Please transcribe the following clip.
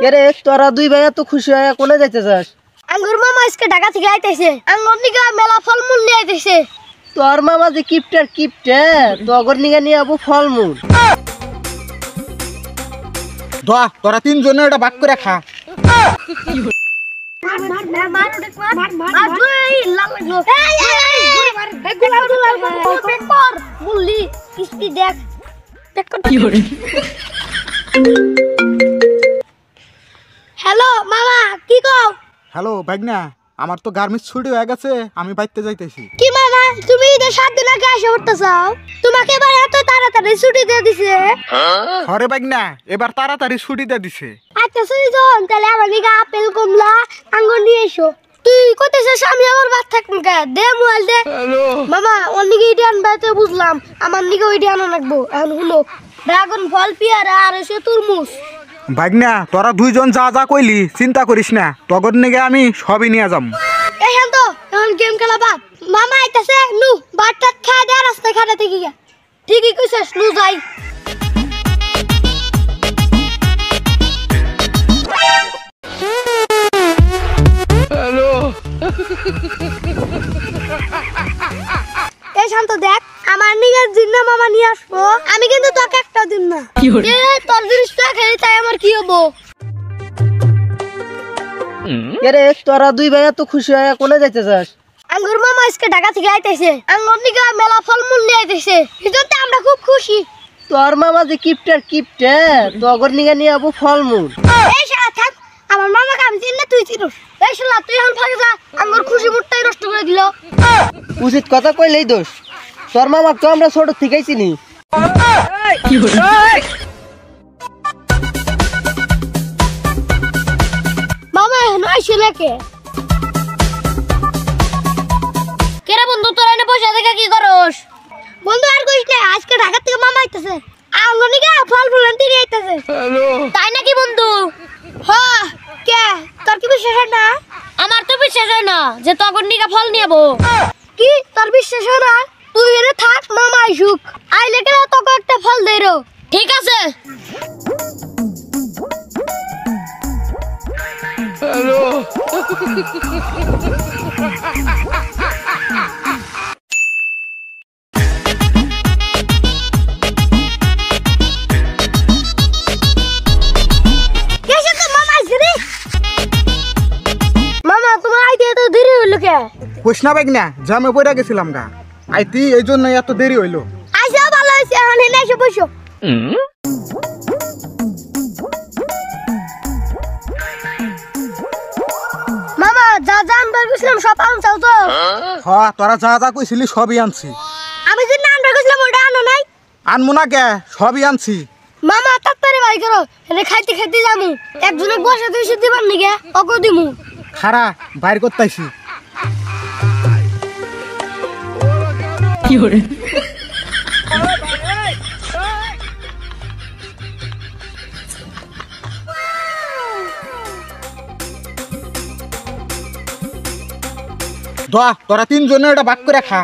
এরে তোরা দুই ভাইয়া তো খুশি হয়ে কোনে যাইতে চাস? আঙ্গুর মামা আজকে ঢাকা থেকে আইতেছে, আঙ্গুর নিগা মেলা ফলমূল নিয়ে আইতেছে। তোর মামা যে কিপটে তগর নিগা নিয়ে আবু ফলমূল। দোয়া তোরা তিনজনে এটা ভাগ করে খা। হ্যালো মামা, কি কও? হ্যালো ভাগনা, আমার তো গার্মেন্টস ছুটি হয়ে গেছে, আমি বাইতে যাইতেছি। কি মামা, তুমি ঈদের 7 দিন আগে এসে উঠতে চাও? তোমাকে এবার এত তাড়াতাড়ি ছুটি দিয়ে দিছে? হরে ভাগনা, এবার তাড়াতাড়ি ছুটি দিয়ে দিছে। আচ্ছা ছুটি যখন, তাহলে আমার নিগা আপেল কমলা আঙ্গুর নিয়ে এসো। তুই কইতেছিস আমি আমার বাদ থাকবো কে? দে মোবাইল দে। মামা ওর নিগে ইডি আনবে তো বুঝলাম, আমার নিগে ওইডি আনা লাগবো। এখন শুনো, ড্রাগন ফল, পেয়ারা আর এসে তরমুজ। ভাগনা তোরা দুইজন যা যা কইলি চিন্তা করিস না, তগর নিগে আমি সবই নিয়ে যাম। এখন তো এখন গেম খেলা বাদ। মামা আইতাছে, নু বাটটা খায় দে রাস্তায় খাড়াতে গিয়া। ঠিকই কইছিস, নু যাই। এই শান্ত দেখ, আমার নিজের জিন্না মামা নিয়ে আসবো, আমি কিন্তু তোকে একটা দিন না। তোর জিনিসটা খেলি তাই আমার কি হবো? এরে তোরা দুই ভাইয়া তো খুশি হয়ে কোনে যাইতে চাস? আঙ্গুর মামা আজকে ঢাকা থেকে আইতেছে, আঙ্গুর নিগা মেলা ফলমূল নিয়ে আইতেছে, এজন্য আমরা খুব খুশি। তোর মামা যে কিপটে তগর নিগা নিয়ে আবু ফলমূল। এই শালা থাক, আমার মামাকে আমি চিনি না, তুই চিনিস? এই শালা তুই এখন ফাঁকে যা, আঙ্গুর খুশি মুডটাই নষ্ট করে দিল। উচিত কথা কইলেই দোষ। তোর মামা তো আমরা ছোট থেকেই চিনি। মামা এখন আইসলে কে? কেরে বন্ধু, তোরা এনে বসে থেকে কি করস? বন্ধু আর কইস না, আজকে ঢাকা থেকে মামা আইতাছে, আঙ্গুর নিগা ফল ফুল আনতে নিয়ে আইতাছে। তাই নাকি বন্ধু? হ্যাঁ, কে তোর কি বিশ্বাস হয় না? আমার তো বিশ্বাস হয় না যে তগর নিগা ফল নিয়াবো। কি তোর বিশ্বাস হয় না? তুই এনে থাক, মামা আইসুক, আইলে কেন তোকে একটা ফল দেরো। ঠিক আছে। মামা তোমার আইতে তো দেরি হইলো কে? কইস না ভাগনা, জামে পড়ে গেছিলাম গা, আইতি এই জন্য এত দেরি হইলো। আইসা ভালো হইছে, এখন এনে এসে বসো। মামা যা যা আনবার গেছিলাম সব আনছাও তো? হ্যাঁ, তোরা যা যা কইছিলি সবই আনছি। আমি যে আনবার গেছিলাম ওটা আনো নাই? আনমু না কে, সবই আনছি। মামা তাড়াতাড়ি বাই করো, এনে খাইতে খাইতে যামু। একজনে বসে দিছে দিবার নিগে অগো দিমু। খারা বাইর করতেছি। দোয়া তোরা তিনজনে এটা ভাগ করে খা।